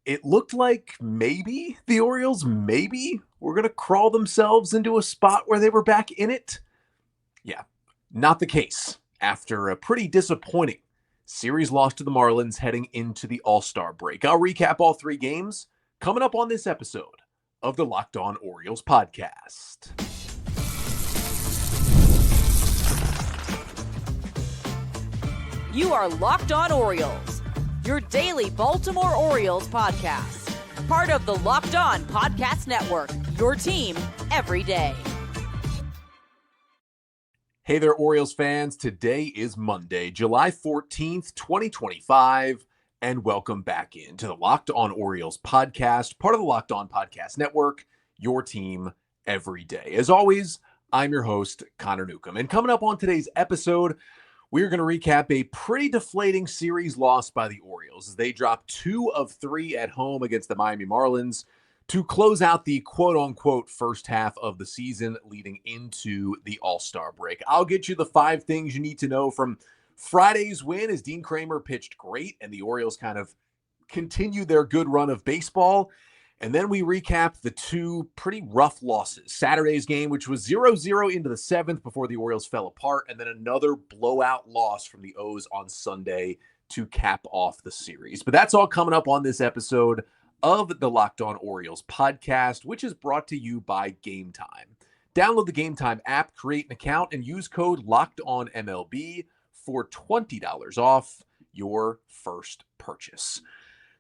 it looked like maybe the Orioles were going to crawl themselves into a spot where they were back in it. Yeah, not the case. After a pretty disappointing series loss to the Marlins heading into the All-Star break. I'll recap all three games coming up on this episode of the Locked On Orioles podcast. You are Locked On Orioles, your daily Baltimore Orioles podcast. Part of the Locked On Podcast Network, your team every day. Hey there, Orioles fans. Today is Monday, July 14th, 2025, and welcome back into the Locked On Orioles podcast, part of the Locked On Podcast Network, your team every day. As always, I'm your host, Connor Newcomb, and coming up on today's episode, we're going to recap a pretty deflating series loss by the Orioles as they dropped 2 of 3 at home against the Miami Marlins to close out the quote-unquote first half of the season leading into the All-Star break. I'll get you the 5 things you need to know from Friday's win as Dean Kremer pitched great and the Orioles kind of continued their good run of baseball. And then we recap the 2 pretty rough losses. Saturday's game, which was 0-0 into the 7th before the Orioles fell apart, and then another blowout loss from the O's on Sunday to cap off the series. But that's all coming up on this episode of the Locked On Orioles podcast, which is brought to you by Game Time. Download the Game Time app, create an account, and use code LOCKEDONMLB for $20 off your first purchase.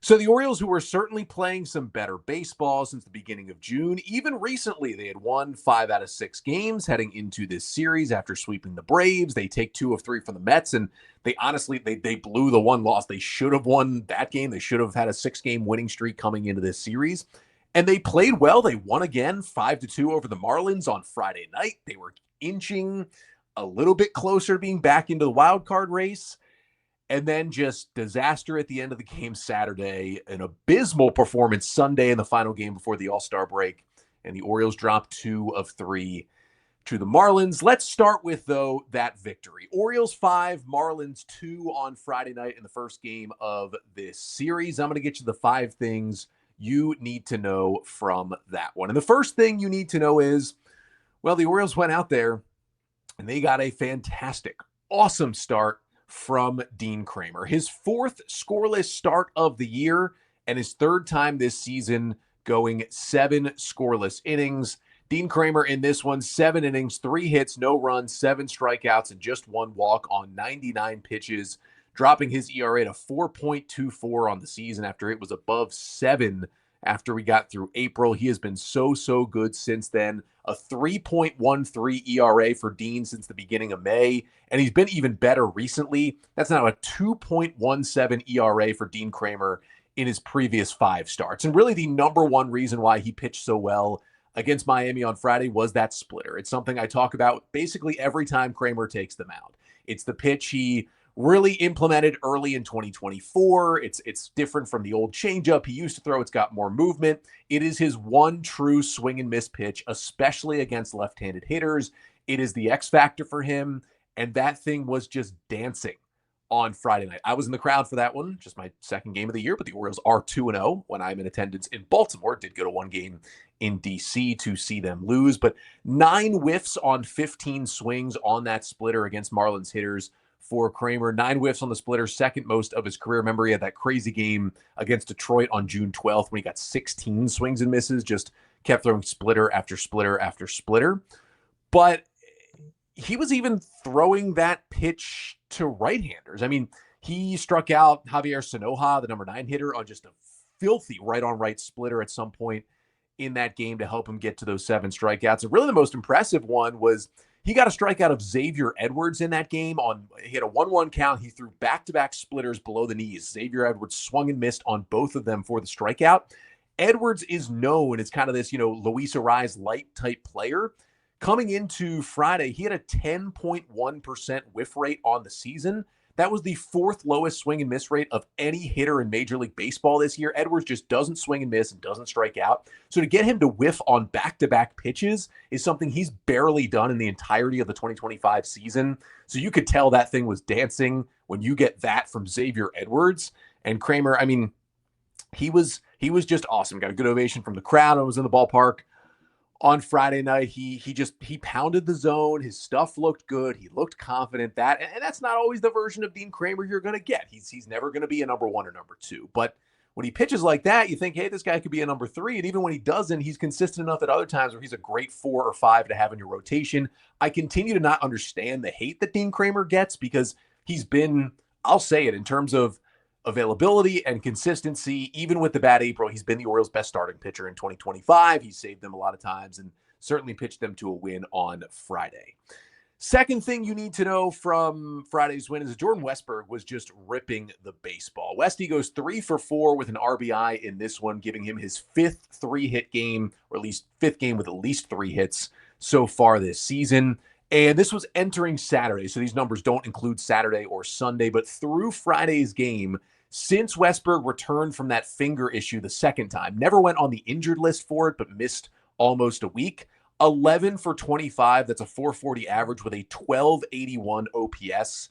So the Orioles, who were certainly playing some better baseball since the beginning of June, even recently they had won 5 out of 6 games heading into this series after sweeping the Braves. They take 2 of 3 from the Mets, and they honestly, they blew the one loss. They should have won that game. They should have had a 6-game winning streak coming into this series. And they played well. They won again 5-2 over the Marlins on Friday night. They were inching a little bit closer to being back into the wild card race. And then just disaster at the end of the game Saturday, an abysmal performance Sunday in the final game before the All-Star break. And the Orioles dropped 2 of 3 to the Marlins. Let's start with, though, that victory. Orioles 5, Marlins 2 on Friday night in the first game of this series. I'm going to get you the 5 things you need to know from that one. And the first thing you need to know is, well, the Orioles went out there and they got a fantastic, awesome start from Dean Kremer. His 4th scoreless start of the year and his 3rd time this season going 7 scoreless innings. Dean Kremer in this one, 7 innings, 3 hits, no runs, 7 strikeouts, and just 1 walk on 99 pitches, dropping his ERA to 4.24 on the season after it was above 7 after we got through April. He has been so good since then. A 3.13 ERA for Dean since the beginning of May, and he's been even better recently. That's now a 2.17 ERA for Dean Kremer in his previous 5 starts. And really the number one reason why he pitched so well against Miami on Friday was that splitter. It's something I talk about basically every time Kremer takes the mound. It's the pitch he really implemented early in 2024. It's different from the old changeup he used to throw. It's got more movement. It is his one true swing and miss pitch, especially against left-handed hitters. It is the X factor for him, and that thing was just dancing on Friday night. I was in the crowd for that one, just my 2nd game of the year, but the Orioles are 2-0 when I'm in attendance in Baltimore. Did go to 1 game in DC to see them lose, but 9 whiffs on 15 swings on that splitter against Marlins hitters for Kremer. 9 whiffs on the splitter, 2nd most of his career. Remember, he had that crazy game against Detroit on June 12th when he got 16 swings and misses, just kept throwing splitter after splitter after splitter. But he was even throwing that pitch to right-handers. I mean, he struck out Javier Sanoja, the number 9 hitter, on just a filthy right-on-right splitter at some point in that game to help him get to those 7 strikeouts. And really the most impressive one was he got a strikeout of Xavier Edwards in that game. He had a 1-1 count. He threw back-to-back splitters below the knees. Xavier Edwards swung and missed on both of them for the strikeout. Edwards is known as kind of this, Luis Arraez light type player. Coming into Friday, he had a 10.1% whiff rate on the season. That was the 4th lowest swing and miss rate of any hitter in Major League Baseball this year. Edwards just doesn't swing and miss and doesn't strike out. So to get him to whiff on back-to-back pitches is something he's barely done in the entirety of the 2025 season. So you could tell that thing was dancing when you get that from Xavier Edwards. And Kremer, I mean, He was just awesome. Got a good ovation from the crowd and was in the ballpark on Friday night. He pounded the zone. His stuff looked good. He looked confident. And that's not always the version of Dean Kremer you're going to get. He's never going to be a number one or number two. But when he pitches like that, you think, hey, this guy could be a number three. And even when he doesn't, he's consistent enough at other times where he's a great 4 or 5 to have in your rotation. I continue to not understand the hate that Dean Kremer gets because he's been, I'll say it, in terms of availability and consistency, even with the bad April, he's been the Orioles' best starting pitcher in 2025. He's saved them a lot of times and certainly pitched them to a win on Friday. Second thing you need to know from Friday's win is that Jordan Westburg was just ripping the baseball. Westy goes 3 for 4 with an RBI in this one, giving him his 5th 3-hit game, or at least 5th game with at least 3 hits so far this season. And this was entering Saturday, so these numbers don't include Saturday or Sunday, but through Friday's game, since Westburg returned from that finger issue the second time, never went on the injured list for it, but missed almost a week, 11 for 25. That's a 440 average with a 1281 OPS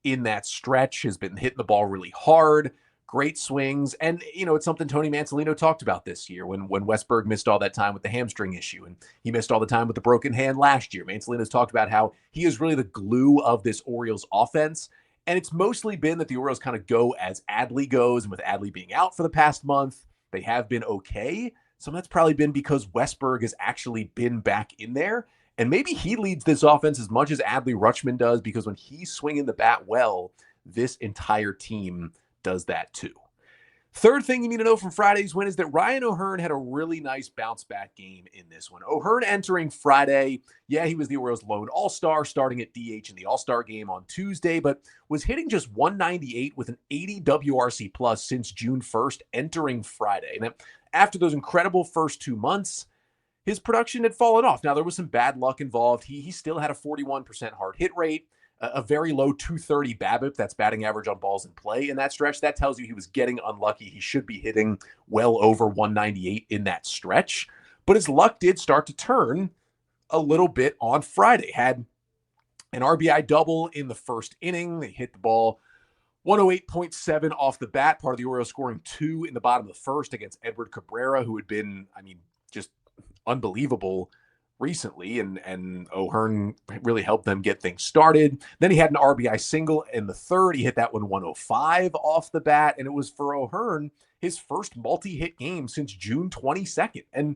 in that stretch. Has been hitting the ball really hard. Great swings. And, it's something Tony Mansolino talked about this year when Westburg missed all that time with the hamstring issue. And he missed all the time with the broken hand last year. Mansolino's talked about how he is really the glue of this Orioles offense. And it's mostly been that the Orioles kind of go as Adley goes. And with Adley being out for the past month, they have been okay. Some of that's probably been because Westburg has actually been back in there. And maybe he leads this offense as much as Adley Rutschman does, because when he's swinging the bat well, this entire team does that too. Third thing you need to know from Friday's win is that Ryan O'Hearn had a really nice bounce back game in this one. O'Hearn entering Friday, he was the Orioles' lone all-star, starting at DH in the all-star game on Tuesday, but was hitting just 198 with an 80 WRC plus since June 1st, entering Friday. And after those incredible first 2 months, his production had fallen off. Now, there was some bad luck involved. He still had a 41% hard hit rate, a very low 230 BABIP, that's batting average on balls in play in that stretch. That tells you he was getting unlucky. He should be hitting well over 198 in that stretch. But his luck did start to turn a little bit on Friday. Had an RBI double in the first inning. They hit the ball 108.7 off the bat. Part of the Orioles scoring 2 in the bottom of the first against Edward Cabrera, who had been, just unbelievable recently, and O'Hearn really helped them get things started. Then he had an RBI single in the third. He hit that one 105 off the bat, and it was for O'Hearn his first multi-hit game since June 22nd. And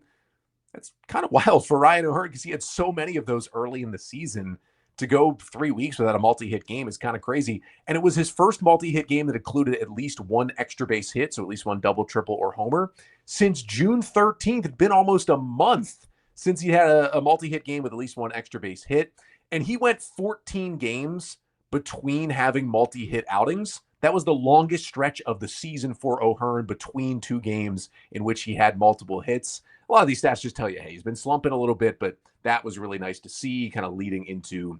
that's kind of wild for Ryan O'Hearn because he had so many of those early in the season. To go 3 weeks without a multi-hit game is kind of crazy. And it was his first multi-hit game that included at least one extra base hit, so at least one double, triple, or homer. Since June 13th, it'd been almost a month since he had a multi-hit game with at least one extra base hit. And he went 14 games between having multi-hit outings. That was the longest stretch of the season for O'Hearn, between 2 games in which he had multiple hits. A lot of these stats just tell you, hey, he's been slumping a little bit, but that was really nice to see, kind of leading into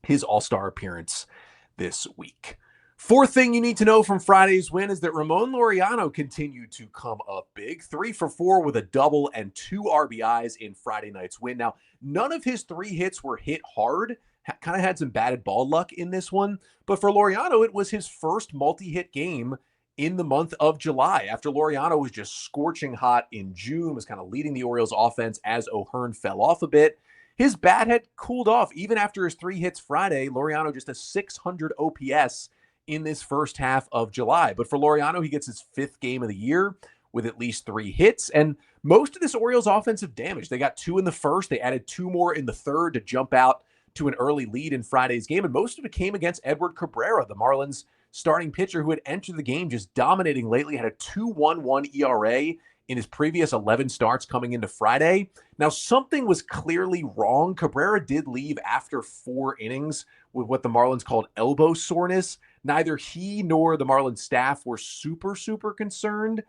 his all-star appearance this week. Fourth thing you need to know from Friday's win is that Ramon Laureano continued to come up big. 3 for 4 with a double and 2 RBIs in Friday night's win. Now, none of his 3 hits were hit hard. Kind of had some batted ball luck in this one. But for Laureano, it was his first multi-hit game in the month of July, after Laureano was just scorching hot in June, was kind of leading the Orioles offense as O'Hearn fell off a bit. His bat had cooled off even after his 3 hits Friday. Laureano just a 600 OPS in this first half of July. But for Laureano, he gets his 5th game of the year with at least 3 hits. And most of this Orioles offensive damage, they got 2 in the first. They added 2 more in the third to jump out to an early lead in Friday's game. And most of it came against Edward Cabrera, the Marlins starting pitcher who had entered the game just dominating lately, had a 2.11 ERA in his previous 11 starts coming into Friday. Now, something was clearly wrong. Cabrera did leave after 4 innings with what the Marlins called elbow soreness. Neither he nor the Marlins staff were super concerned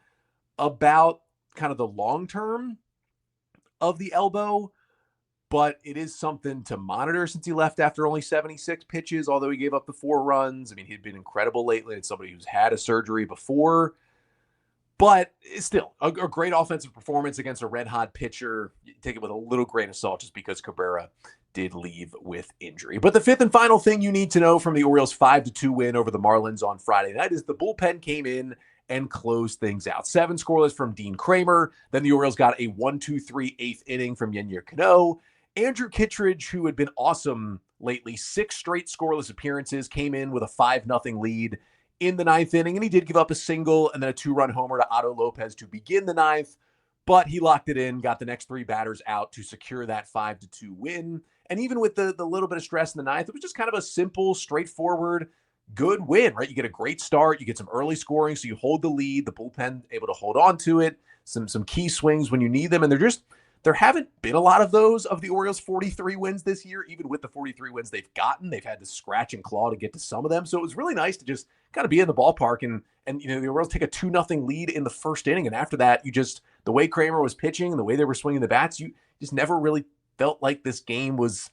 about kind of the long term of the elbow, but it is something to monitor since he left after only 76 pitches, although he gave up the 4 runs. He'd been incredible lately. It's somebody who's had a surgery before, but it's still a great offensive performance against a red-hot pitcher. You take it with a little grain of salt just because Cabrera did leave with injury. But the 5th and final thing you need to know from the Orioles' 5-2 win over the Marlins on Friday night is the bullpen came in and close things out. 7 scoreless from Dean Kremer. Then the Orioles got a 1-2-3 eighth inning from Yennier Cano. Andrew Kittredge, who had been awesome lately, 6 straight scoreless appearances, came in with a 5-0 lead in the 9th inning, and he did give up a single and then a 2-run homer to Otto Lopez to begin the 9th, but he locked it in, got the next 3 batters out to secure that 5-2 win. And even with the little bit of stress in the 9th, it was just kind of a simple, straightforward, good win, right? You get a great start, you get some early scoring, so you hold the lead, the bullpen able to hold on to it, some key swings when you need them, and there haven't been a lot of those of the Orioles' 43 wins this year. Even with the 43 wins they've gotten, they've had to scratch and claw to get to some of them. So it was really nice to just kind of be in the ballpark and the Orioles take a 2-0 lead in the first inning. And after that, the way Kremer was pitching and the way they were swinging the bats, you just never really felt like this game was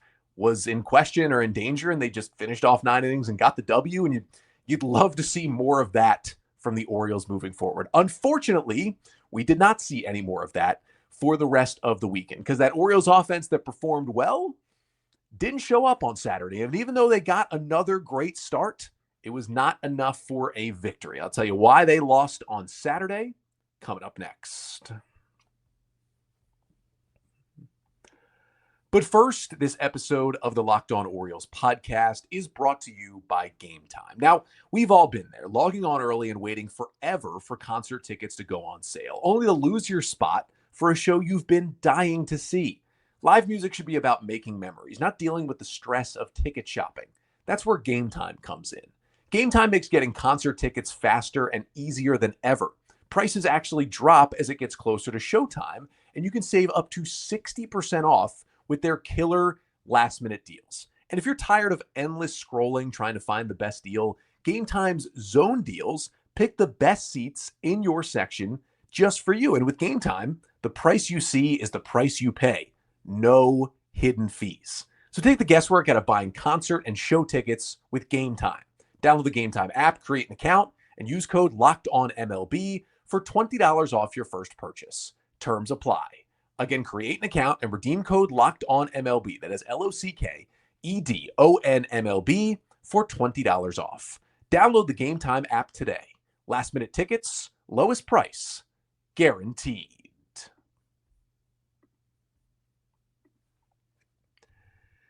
in question or in danger. And they just finished off 9 innings and got the W. And you'd love to see more of that from the Orioles moving forward. Unfortunately, we did not see any more of that for the rest of the weekend, because that Orioles offense that performed well didn't show up on Saturday. And even though they got another great start, it was not enough for a victory. I'll tell you why they lost on Saturday coming up next. But first, this episode of the Locked On Orioles podcast is brought to you by Game Time. Now, we've all been there, logging on early and waiting forever for concert tickets to go on sale, only to lose your spot for a show you've been dying to see. Live music should be about making memories, not dealing with the stress of ticket shopping. That's where Game Time comes in. Game Time makes getting concert tickets faster and easier than ever. Prices actually drop as it gets closer to showtime, and you can save up to 60% off with their killer last-minute deals. And if you're tired of endless scrolling trying to find the best deal, Game Time's Zone Deals pick the best seats in your section just for you. And with Game Time, the price you see is the price you pay. No hidden fees. So take the guesswork out of buying concert and show tickets with Game Time. Download the Game Time app, create an account, and use code LOCKEDONMLB for $20 off your first purchase. Terms apply. Again, create an account and redeem code LOCKEDONMLB. That is LOCKEDONMLB for $20 off. Download the Game Time app today. Last minute tickets, lowest price, guaranteed.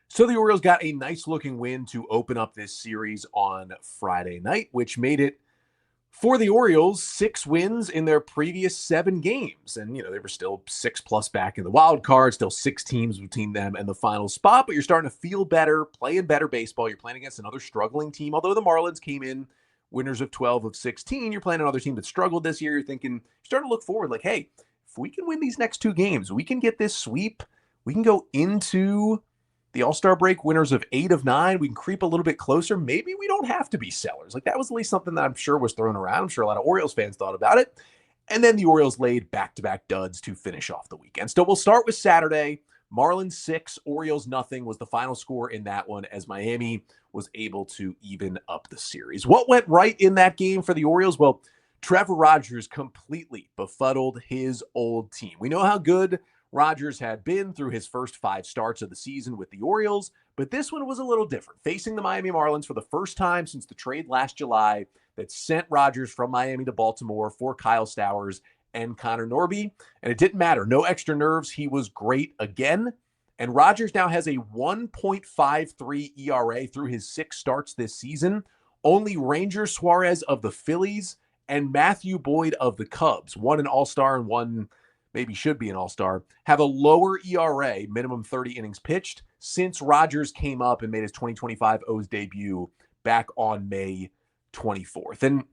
So the Orioles got a nice looking win to open up this series on Friday night, which made it, for the Orioles, 6 wins in their previous 7 games. And, they were still 6+ back in the wild card, still 6 teams between them and the final spot, but you're starting to feel better, playing better baseball. You're playing against another struggling team. Although the Marlins came in winners of 12 of 16, you're playing another team that struggled this year. You're starting to look forward like, hey, if we can win these next 2 games, we can get this sweep. We can go into the All-Star break winners of 8 of 9. We can creep a little bit closer. Maybe we don't have to be sellers. Like, that was at least something that I'm sure was thrown around. I'm sure a lot of Orioles fans thought about it. And then the Orioles laid back-to-back duds to finish off the weekend. So we'll start with Saturday. Marlins 6, Orioles nothing was the final score in that one, as Miami was able to even up the series. What went right in that game for the Orioles? Well, Trevor Rogers completely befuddled his old team. We know how good Rogers had been through his first 5 starts of the season with the Orioles, but this one was a little different. Facing the Miami Marlins for the first time since the trade last July that sent Rogers from Miami to Baltimore for Kyle Stowers and Connor Newcomb, and it didn't matter. No extra nerves. He was great again, and Rogers now has a 1.53 ERA through his 6 starts this season. Only Ranger Suarez of the Phillies and Matthew Boyd of the Cubs, one an all-star and one maybe should be an all-star, have a lower ERA, minimum 30 innings pitched, since Rogers came up and made his 2025 O's debut back on May 24th. And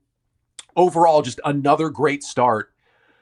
overall, just another great start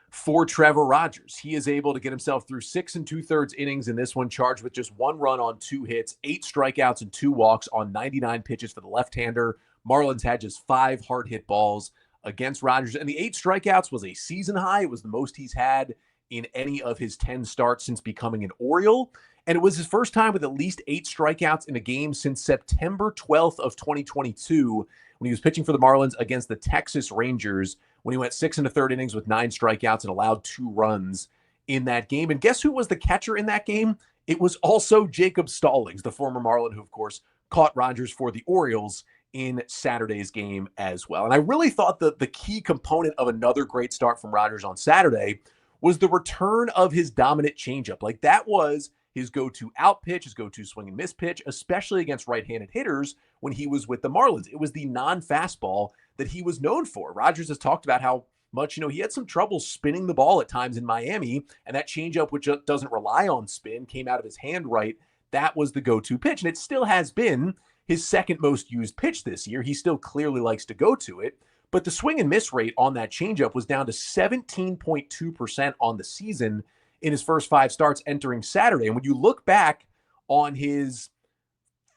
for Trevor Rogers. He is able to get himself through 6 2/3 innings in this one, charged with just 1 run on 2 hits, 8 strikeouts and 2 walks on 99 pitches for the left-hander. Marlins had just 5 hard-hit balls against Rogers, and the 8 strikeouts was a season high. It was the most he's had in any of his 10 starts since becoming an Oriole. And it was his first time with at least 8 strikeouts in a game since September 12th of 2022, when he was pitching for the Marlins against the Texas Rangers, when he went 6 1/3 innings with 9 strikeouts and allowed 2 runs in that game. And guess who was the catcher in that game? It was also Jacob Stallings, the former Marlin, who, of course, caught Rogers for the Orioles in Saturday's game as well. And I really thought that the key component of another great start from Rogers on Saturday was the return of his dominant changeup. Like, that was his go-to out pitch, his go-to swing and miss pitch, especially against right-handed hitters when he was with the Marlins. It was the non-fastball that he was known for. Rogers has talked about how much, he had some trouble spinning the ball at times in Miami, and that changeup, which doesn't rely on spin, came out of his hand right. That was the go-to pitch, and it still has been his second most used pitch this year. He still clearly likes to go to it, but the swing and miss rate on that changeup was down to 17.2% on the season in his first 5 starts entering Saturday. And when you look back on his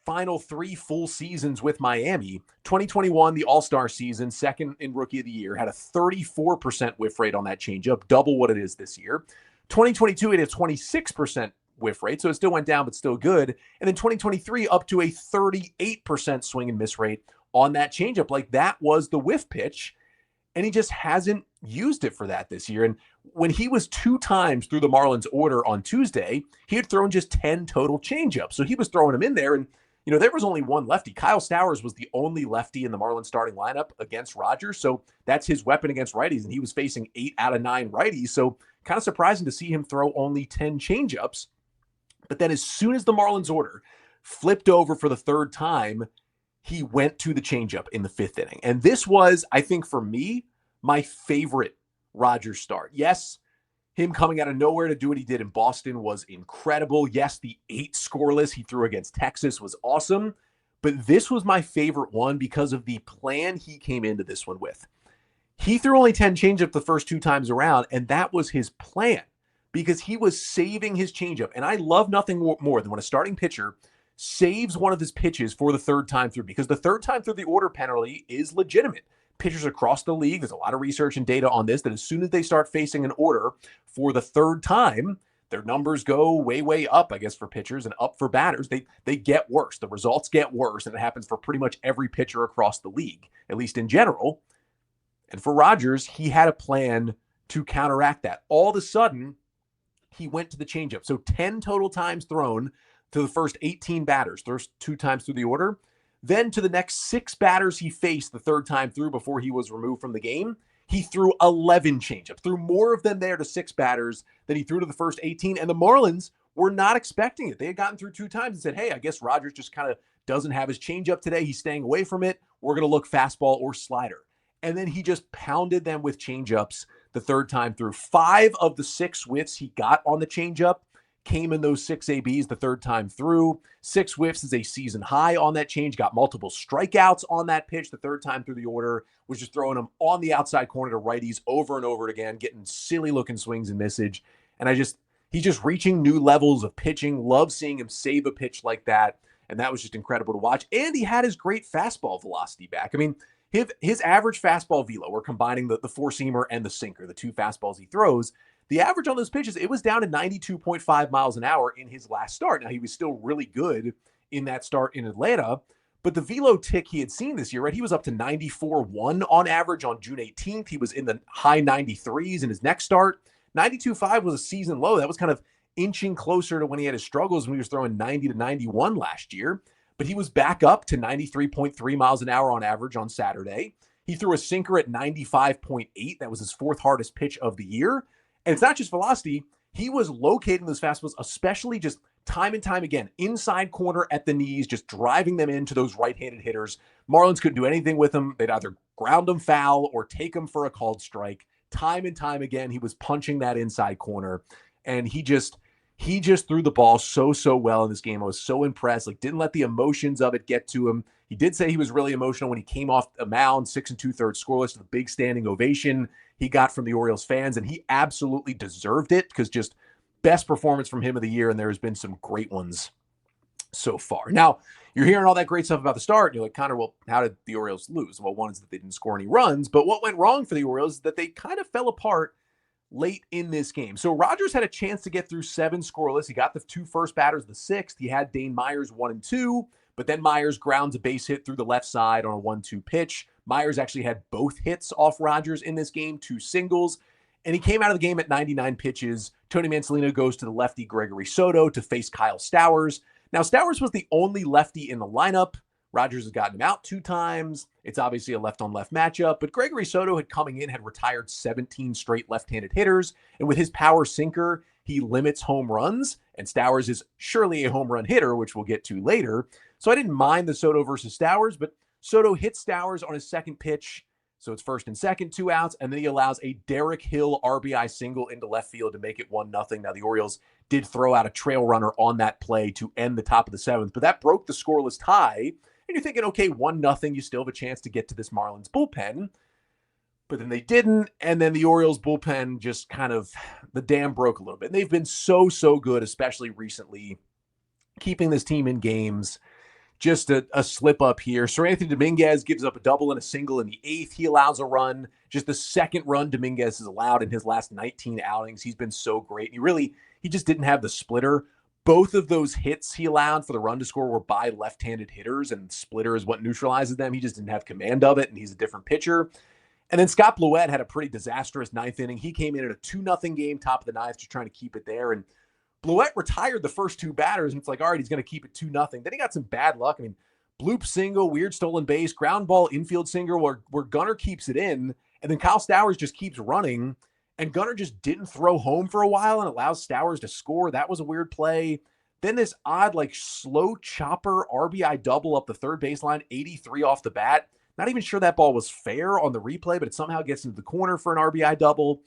final 3 full seasons with Miami, 2021, the All-Star season, second in Rookie of the Year, had a 34% whiff rate on that changeup, double what it is this year. 2022, it had a 26% whiff rate, so it still went down, but still good. And then 2023, up to a 38% swing and miss rate on that changeup. Like, that was the whiff pitch, and he just hasn't used it for that this year. And when he was 2 times through the Marlins order on Tuesday, he had thrown just 10 total changeups. So he was throwing them in there, and there was only one lefty. Kyle Stowers was the only lefty in the Marlins starting lineup against Rogers, so that's his weapon against righties, and he was facing 8 out of 9 righties. So kind of surprising to see him throw only 10 changeups. But then as soon as the Marlins order flipped over for the 3rd time, he went to the changeup in the 5th inning. And this was, I think for me, my favorite Rogers start. Yes, him coming out of nowhere to do what he did in Boston was incredible. Yes, the 8 scoreless he threw against Texas was awesome. But this was my favorite one because of the plan he came into this one with. He threw only 10 changeups the first 2 times around, and that was his plan because he was saving his changeup. And I love nothing more than when a starting pitcher saves one of his pitches for the 3rd time through, because the 3rd time through the order penalty is legitimate. Pitchers across the league, there's a lot of research and data on this, that as soon as they start facing an order for the 3rd time, their numbers go way, way up, I guess, for pitchers and up for batters. They get worse. The results get worse, and it happens for pretty much every pitcher across the league, at least in general. And for Rogers, he had a plan to counteract that. All of a sudden, he went to the changeup. So 10 total times thrown to the first 18 batters, first 2 times through the order. Then to the next 6 batters he faced the 3rd time through before he was removed from the game, he threw 11 changeups, threw more of them there to 6 batters than he threw to the first 18. And the Marlins were not expecting it. They had gotten through 2 times and said, hey, I guess Rogers just kind of doesn't have his changeup today. He's staying away from it. We're going to look fastball or slider. And then he just pounded them with changeups the 3rd time through. 5 of the 6 whiffs he got on the changeup came in those 6 ABs the 3rd time through. 6 whiffs is a season high on that change. Got multiple strikeouts on that pitch the 3rd time through the order. Was just throwing them on the outside corner to righties over and over again, getting silly looking swings and missage. And he's just reaching new levels of pitching. Love seeing him save a pitch like that. And that was just incredible to watch. And he had his great fastball velocity back. I mean, his average fastball velo, we're combining the 4-seamer and the sinker, the 2 fastballs he throws. The average on those pitches, it was down to 92.5 miles an hour in his last start. Now, he was still really good in that start in Atlanta, but the velo tick he had seen this year, right? He was up to 94.1 on average on June 18th. He was in the high 93s in his next start. 92.5 was a season low. That was kind of inching closer to when he had his struggles when he was throwing 90 to 91 last year. But he was back up to 93.3 miles an hour on average on Saturday. He threw a sinker at 95.8. That was his 4th hardest pitch of the year. And it's not just velocity. He was locating those fastballs, especially just time and time again, inside corner at the knees, just driving them into those right-handed hitters. Marlins couldn't do anything with them. They'd either ground them foul or take them for a called strike. Time and time again, he was punching that inside corner. And he just threw the ball so well in this game. I was so impressed. Like, didn't let the emotions of it get to him. He did say he was really emotional when he came off the mound, 6 2/3 scoreless, the big standing ovation he got from the Orioles fans, and he absolutely deserved it because just best performance from him of the year, and there has been some great ones so far. Now, you're hearing all that great stuff about the start, and you're like, Connor, well, how did the Orioles lose? Well, one is that they didn't score any runs, but what went wrong for the Orioles is that they kind of fell apart late in this game. So Rogers had a chance to get through 7 scoreless. He got the 2 first batters, the 6th. He had Dane Myers 1 and 2, but then Myers grounds a base hit through the left side on a 1-2 pitch. Myers actually had both hits off Rogers in this game, 2 singles, and he came out of the game at 99 pitches. Tony Mansolino goes to the lefty Gregory Soto to face Kyle Stowers. Now, Stowers was the only lefty in the lineup Rogers has gotten him out 2 times. It's obviously a left-on-left matchup, but Gregory Soto had retired 17 straight left-handed hitters, and with his power sinker, he limits home runs, and Stowers is surely a home run hitter, which we'll get to later. So I didn't mind the Soto versus Stowers, but Soto hits Stowers on his second pitch, so it's first and second, 2 outs, and then he allows a Derek Hill RBI single into left field to make it 1-0. Now, the Orioles did throw out a trail runner on that play to end the top of the 7th, but that broke the scoreless tie. And you're thinking, okay, 1-0, you still have a chance to get to this Marlins bullpen. But then they didn't, and then the Orioles bullpen just kind of, the dam broke a little bit. And they've been so good, especially recently, keeping this team in games. Just a slip up here. Sir Anthony Dominguez gives up a double and a single in the 8th. He allows a run. Just the second run Dominguez has allowed in his last 19 outings. He's been so great. He just didn't have the splitter. Both of those hits he allowed for the run to score were by left-handed hitters, and splitter is what neutralizes them. He just didn't have command of it, and he's a different pitcher. And then Scott Blowout had a pretty disastrous 9th inning. He came in at a 2-0 game, top of the 9th, just trying to keep it there. And Blowout retired the first 2 batters, and it's like, all right, he's going to keep it 2-0. Then he got some bad luck. I mean, bloop single, weird stolen base, ground ball, infield single, where Gunnar keeps it in, and then Kyle Stowers just keeps running. And Gunnar just didn't throw home for a while and allows Stowers to score. That was a weird play. Then this odd, slow chopper RBI double up the third baseline, 83 off the bat. Not even sure that ball was fair on the replay, but it somehow gets into the corner for an RBI double.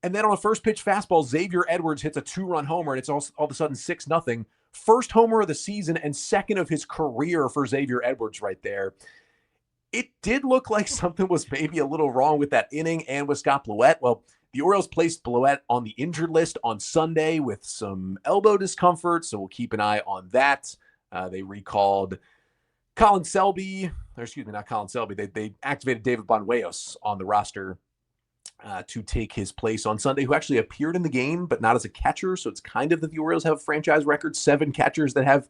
And then on a first pitch fastball, Xavier Edwards hits a 2-run homer, and it's all of a sudden 6-0. First homer of the season and second of his career for Xavier Edwards right there. It did look like something was maybe a little wrong with that inning and with Scott Blowout. Well, the Orioles placed Blowout on the injured list on Sunday with some elbow discomfort, so we'll keep an eye on that. They recalled Colin Selby, or excuse me, not Colin Selby. They activated David Banuelos on the roster to take his place on Sunday, who actually appeared in the game, but not as a catcher. So it's kind of that the Orioles have a franchise record, 7 catchers that have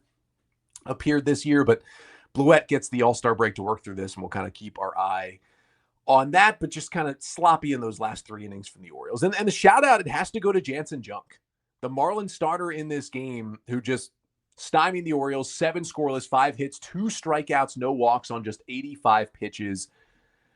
appeared this year. But Blowout gets the All-Star break to work through this, and we'll kind of keep our eye on that, but just kind of sloppy in those last 3 innings from the Orioles. And the shout out, it has to go to Jansen Junk, the Marlins starter in this game, who just stymied the Orioles, 7 scoreless, 5 hits, 2 strikeouts, no walks on just 85 pitches.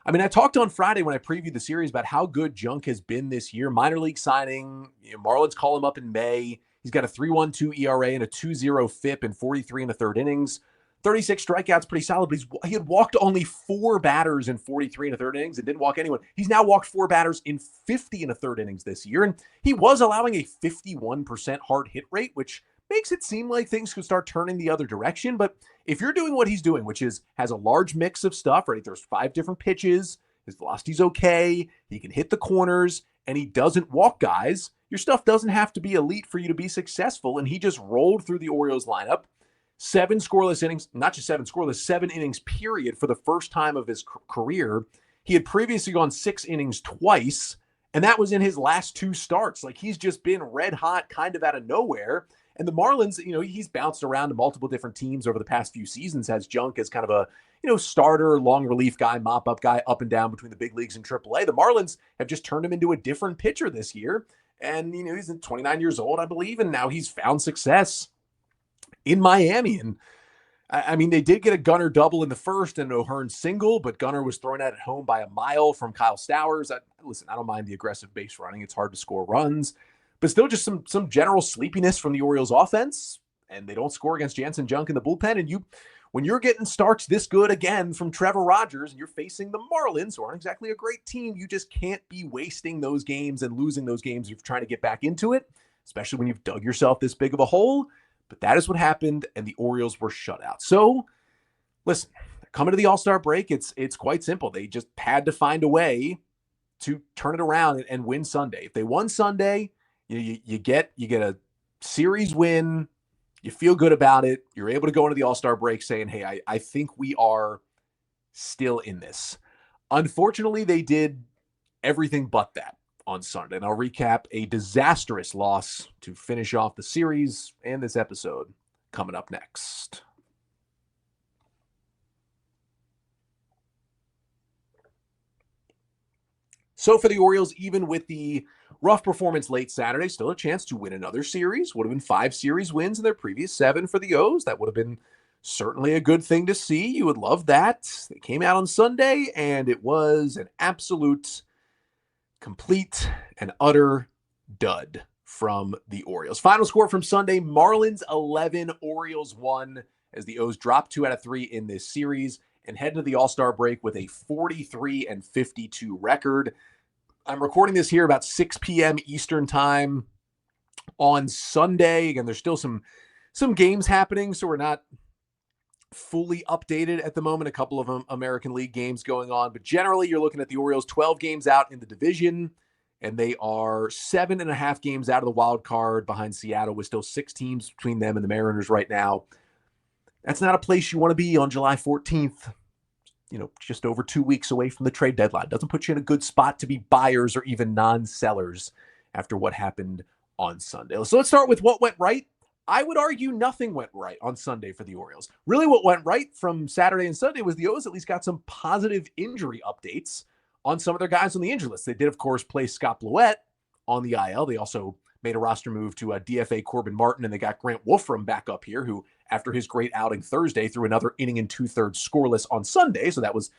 I mean, I talked on Friday when I previewed the series about how good Junk has been this year. Minor league signing, Marlins call him up in May. He's got a 3.12 ERA and a 2.0 FIP in 43 and a third innings. 36 strikeouts, pretty solid, but he had walked only 4 batters in 43 and a third innings and didn't walk anyone. He's now walked 4 batters in 50 and a third innings this year, and he was allowing a 51% hard hit rate, which makes it seem like things could start turning the other direction. But if you're doing what he's doing, which is has a large mix of stuff, right? There's 5 different pitches, his velocity's okay, he can hit the corners, and he doesn't walk guys, your stuff doesn't have to be elite for you to be successful, and he just rolled through the Orioles lineup. 7 scoreless innings, not just 7 scoreless, 7 innings period for the first time of his career. He had previously gone 6 innings twice, and that was in his last 2 starts. He's just been red hot kind of out of nowhere. And the Marlins, he's bounced around to multiple different teams over the past few seasons, has Junk as kind of a, starter, long relief guy, mop-up guy, up and down between the big leagues and AAA. The Marlins have just turned him into a different pitcher this year. And, he's 29 years old, I believe, and now he's found success in Miami. And I mean, they did get a Gunnar double in the first and an O'Hearn single, but Gunnar was thrown out at home by a mile from Kyle Stowers. Listen, I don't mind the aggressive base running. It's hard to score runs, but still just some general sleepiness from the Orioles offense, and they don't score against Jansen Junk in the bullpen. And when you're getting starts this good again from Trevor Rogers and you're facing the Marlins, who aren't exactly a great team, you just can't be wasting those games and losing those games if you're trying to get back into it, especially when you've dug yourself this big of a hole. But that is what happened, and the Orioles were shut out. So, listen, coming to the All-Star break, it's quite simple. They just had to find a way to turn it around and win Sunday. If they won Sunday, you get a series win, you feel good about it, you're able to go into the All-Star break saying, hey, I think we are still in this. Unfortunately, they did everything but that on Sunday. And I'll recap a disastrous loss to finish off the series and this episode coming up next. So for the Orioles, even with the rough performance late Saturday, still a chance to win another series. Would have been 5 series wins in their previous 7 for the O's. That would have been Certainly a good thing to see. You would love that. They came out on Sunday, and it was an absolute, complete, and utter dud from the Orioles. Final score from Sunday, Marlins 11, Orioles 1, as the O's dropped 2 out of 3 in this series and head into the All-Star break with a 43-52 record. I'm recording this here about 6 p.m. Eastern time on Sunday. Again, there's still some games happening, so we're not fully updated at the moment. A couple of American League games going on, but generally you're looking at the Orioles 12 games out in the division, and they are 7.5 games out of the wild card behind Seattle, with still 6 teams between them and the Mariners right now. That's not a place you want to be on July 14th. Just over 2 weeks away from the trade deadline. Doesn't put you in a good spot to be buyers or even non-sellers after what happened on Sunday. So let's start with what went right. I would argue nothing went right on Sunday for the Orioles. Really, what went right from Saturday and Sunday was the O's at least got some positive injury updates on some of their guys on the injury list. They did, of course, place Scott Blowout on the IL. They also made a roster move to DFA Corbin Martin, and they got Grant Wolfram back up here, who, after his great outing Thursday, threw another inning and 2/3 scoreless on Sunday. So that was,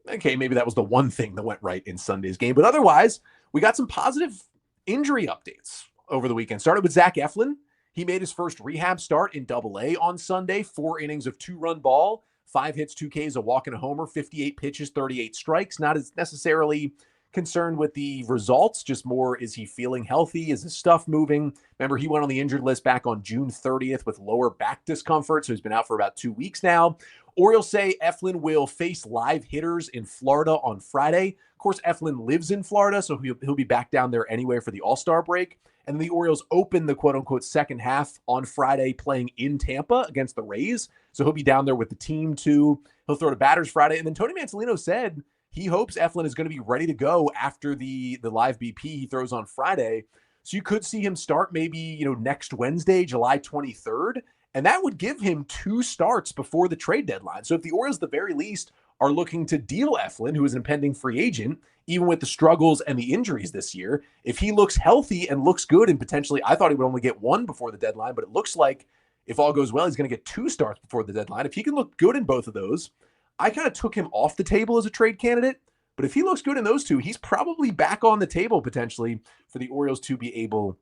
okay, maybe that was the one thing that went right in Sunday's game. But otherwise, we got some positive injury updates over the weekend. Started with Zach Eflin. He made his first rehab start in Double-A on Sunday. 4 innings of 2-run ball, 5 hits, 2 Ks, a walk and a homer, 58 pitches, 38 strikes. Not as necessarily concerned with the results, just more, is he feeling healthy? Is his stuff moving? Remember, he went on the injured list back on June 30th with lower back discomfort, so he's been out for about 2 weeks now. Orioles say Eflin will face live hitters in Florida on Friday. Of course, Eflin lives in Florida, so he'll be back down there anyway for the All-Star break. And the Orioles open the quote-unquote second half on Friday playing in Tampa against the Rays. So he'll be down there with the team too. He'll throw to batters Friday. And then Tony Mansolino said he hopes Eflin is going to be ready to go after the live BP he throws on Friday. So you could see him start maybe, next Wednesday, July 23rd. And that would give him 2 starts before the trade deadline. So if the Orioles, at the very least, are looking to deal Eflin, who is an impending free agent, even with the struggles and the injuries this year, if he looks healthy and looks good, and potentially, I thought he would only get 1 before the deadline, but it looks like if all goes well, he's going to get 2 starts before the deadline. If he can look good in both of those, I kind of took him off the table as a trade candidate. But if he looks good in those 2, he's probably back on the table potentially for the Orioles to be able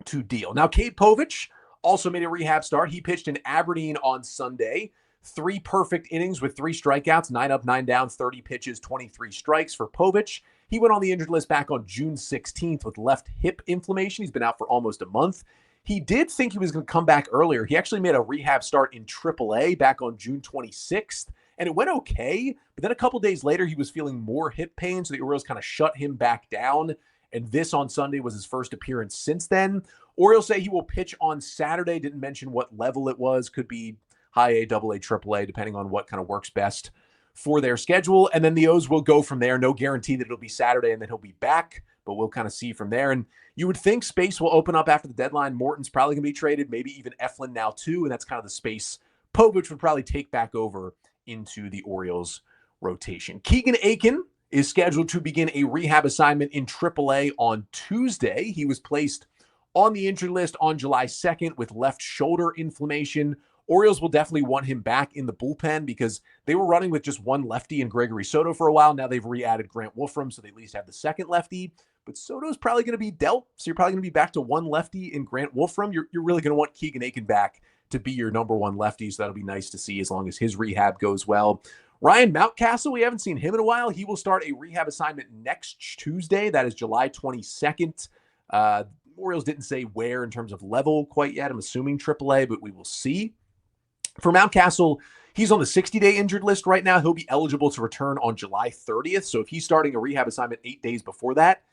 to deal. Now, Cade Povich also made a rehab start. He pitched in Aberdeen on Sunday. 3 perfect innings with 3 strikeouts, 9 up, 9 down, 30 pitches, 23 strikes for Povich. He went on the injured list back on June 16th with left hip inflammation. He's been out for almost a month. He did think he was going to come back earlier. He actually made a rehab start in Triple-A back on June 26th, and it went okay. But then a couple days later, he was feeling more hip pain, so the Orioles kind of shut him back down. And this on Sunday was his first appearance since then. Orioles say he will pitch on Saturday. Didn't mention what level it was. Could be high A, Double-A, Triple-A, depending on what kind of works best for their schedule. And then the O's will go from there. No guarantee that it'll be Saturday and then he'll be back, but we'll kind of see from there. And you would think space will open up after the deadline. Morton's probably going to be traded, maybe even Eflin now too, and that's kind of the space Povich would probably take back over into the Orioles rotation. Keegan Aiken is scheduled to begin a rehab assignment in Triple-A on Tuesday. He was placed on the injured list on July 2nd with left shoulder inflammation. Orioles will definitely want him back in the bullpen because they were running with just 1 lefty and Gregory Soto for a while. Now they've re-added Grant Wolfram, so they at least have the second lefty. But Soto's probably going to be dealt, so you're probably going to be back to 1 lefty in Grant Wolfram. You're really going to want Keegan Aiken back to be your number 1 lefty, so that'll be nice to see as long as his rehab goes well. Ryan Mountcastle, we haven't seen him in a while. He will start a rehab assignment next Tuesday. That is July 22nd. Orioles didn't say where in terms of level quite yet. I'm assuming Triple-A, but we will see. For Mountcastle, he's on the 60-day injured list right now. He'll be eligible to return on July 30th. So if he's starting a rehab assignment 8 days before that,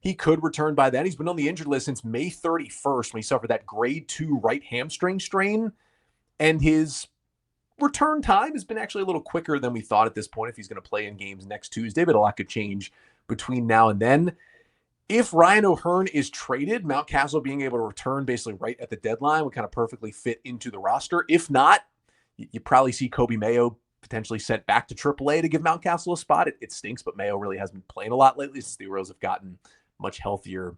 he could return by then. He's been on the injured list since May 31st when he suffered that grade 2 right hamstring strain. And his return time has been actually a little quicker than we thought at this point if he's going to play in games next Tuesday, but a lot could change between now and then. If Ryan O'Hearn is traded, Mountcastle being able to return basically right at the deadline would kind of perfectly fit into the roster. If not, you probably see Kobe Mayo potentially sent back to Triple-A to give Mountcastle a spot. It stinks, but Mayo really hasn't been playing a lot lately since the Orioles have gotten much healthier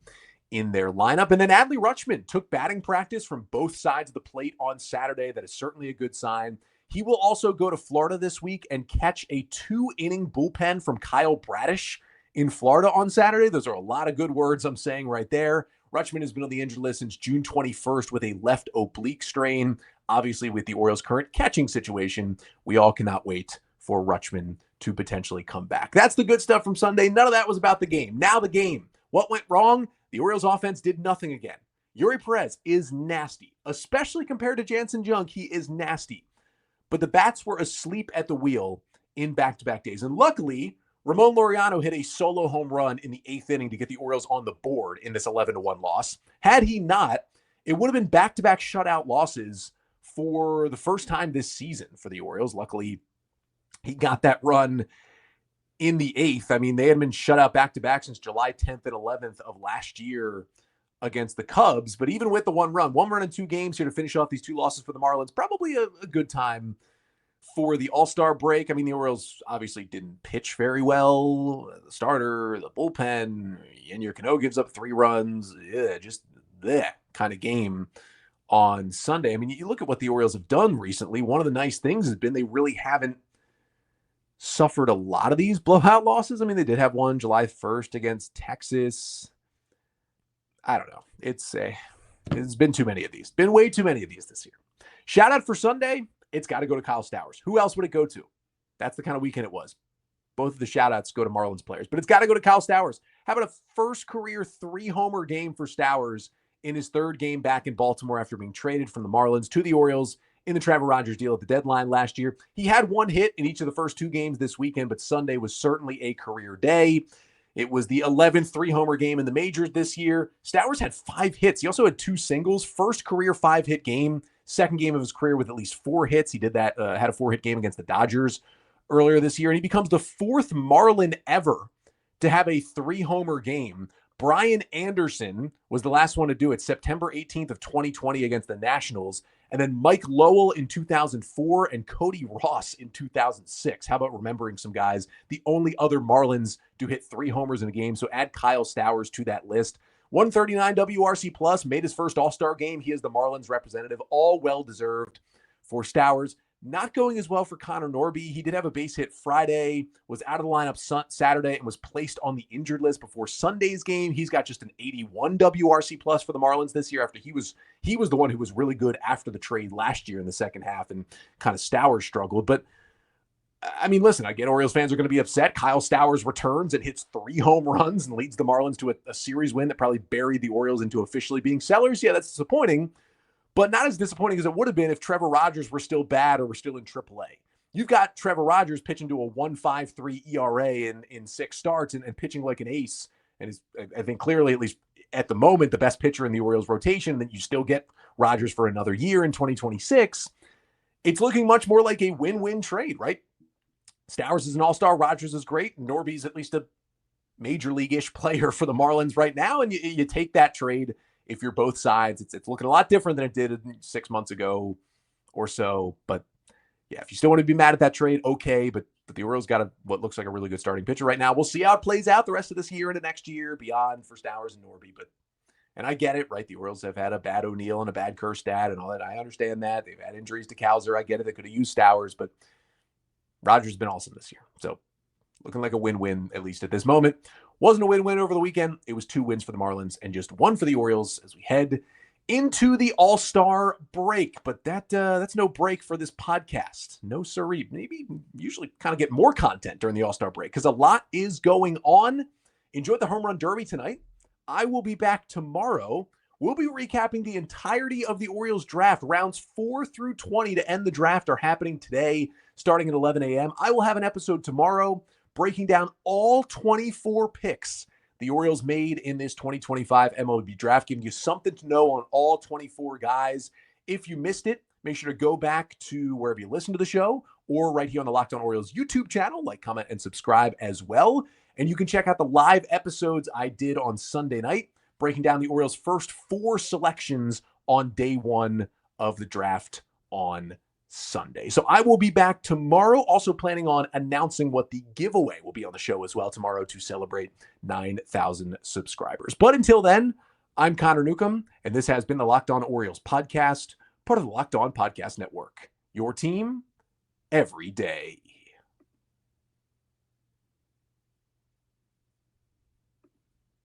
in their lineup. And then Adley Rutschman took batting practice from both sides of the plate on Saturday. That is certainly a good sign. He will also go to Florida this week and catch a 2-inning bullpen from Kyle Bradish in Florida on Saturday. Those are a lot of good words I'm saying right there. Rutschman has been on the injured list since June 21st with a left oblique strain. Obviously, with the Orioles' current catching situation, we all cannot wait for Rutschman to potentially come back. That's the good stuff from Sunday. None of that was about the game. Now the game. What went wrong? The Orioles offense did nothing again. Yuri Perez is nasty, especially compared to Jansen Jung. He is nasty. But the bats were asleep at the wheel in back-to-back days. And luckily, Ramon Laureano hit a solo home run in the 8th inning to get the Orioles on the board in this 11-1 loss. Had he not, it would have been back-to-back shutout losses for the first time this season for the Orioles. Luckily, he got that run in the 8th. I mean, they had been shut out back-to-back since July 10th and 11th of last year against the Cubs. But even with the one run in 2 games here to finish off these 2 losses for the Marlins, probably a good time for the All-Star break. I mean, the Orioles obviously didn't pitch very well. The starter, the bullpen, Yennier Cano gives up 3 runs. Yeah, just that kind of game on Sunday. I mean, you look at what the Orioles have done recently. One of the nice things has been they really haven't suffered a lot of these blowout losses. I mean, they did have one July 1st against Texas. I don't know. It's been too many of these. Been way too many of these this year. Shout out for Sunday. It's got to go to Kyle Stowers. Who else would it go to? That's the kind of weekend it was. Both of the shout outs go to Marlins players, but it's got to go to Kyle Stowers. How about a first career 3-homer game for Stowers in his 3rd game back in Baltimore after being traded from the Marlins to the Orioles in the Trevor Rogers deal at the deadline last year. He had 1 hit in each of the first 2 games this weekend, but Sunday was certainly a career day. It was the 11th 3-homer game in the majors this year. Stowers had 5 hits. He also had 2 singles. First career 5-hit game. Second game of his career with at least 4 hits. He did that, had a 4-hit game against the Dodgers earlier this year. And he becomes the 4th Marlin ever to have a 3-homer game. Brian Anderson was the last one to do it, September 18th of 2020 against the Nationals. And then Mike Lowell in 2004 and Cody Ross in 2006. How about remembering some guys? The only other Marlins to hit 3 homers in a game. So add Kyle Stowers to that list. 139 WRC plus, made his first All-Star game. He is the Marlins representative. All well-deserved for Stowers. Not going as well for Connor Norby. He did have a base hit Friday, was out of the lineup Saturday, and was placed on the injured list before Sunday's game. He's got just an 81 WRC plus for the Marlins this year after he was the one who was really good after the trade last year in the second half, and kind of Stowers struggled. But I mean, listen, I get Orioles fans are going to be upset. Kyle Stowers returns and hits 3 home runs and leads the Marlins to a series win that probably buried the Orioles into officially being sellers. Yeah, that's disappointing. But not as disappointing as it would have been if Trevor Rogers were still bad or were still in AAA. You've got Trevor Rogers pitching to a 1.53 ERA in 6 starts and pitching like an ace. And is, I think clearly, at least at the moment, the best pitcher in the Orioles rotation. And then you still get Rogers for another year in 2026. It's looking much more like a win-win trade, right? Stowers is an all-star. Rogers is great. Norby's at least a major league-ish player for the Marlins right now. And you take that trade. If you're both sides, it's looking a lot different than it did 6 months ago or so. But yeah, if you still want to be mad at that trade, okay. But the Orioles got what looks like a really good starting pitcher right now. We'll see how it plays out the rest of this year into next year beyond for Stowers and Norby. And I get it, right? The Orioles have had a bad O'Neill and a bad Kerstad and all that. I understand that. They've had injuries to Cowser. I get it. They could have used Stowers, but Rogers has been awesome this year. So looking like a win-win, at least at this moment. Wasn't a win-win over the weekend. It was 2 wins for the Marlins and just 1 for the Orioles as we head into the All-Star break. But that's no break for this podcast. No siree. Maybe usually kind of get more content during the All-Star break because a lot is going on. Enjoyed the Home Run Derby tonight. I will be back tomorrow. We'll be recapping the entirety of the Orioles draft. Rounds 4 through 20 to end the draft are happening today, starting at 11 a.m. I will have an episode tomorrow breaking down all 24 picks the Orioles made in this 2025 MLB draft, giving you something to know on all 24 guys. If you missed it, make sure to go back to wherever you listen to the show or right here on the Locked On Orioles YouTube channel. Like, comment, and subscribe as well. And you can check out the live episodes I did on Sunday night, breaking down the Orioles' first 4 selections on day 1 of the draft on Sunday. So I will be back tomorrow, also planning on announcing what the giveaway will be on the show as well tomorrow to celebrate 9,000 subscribers. But until then, I'm Connor Newcomb, and this has been the Locked On Orioles podcast, part of the Locked On Podcast Network. Your team every day.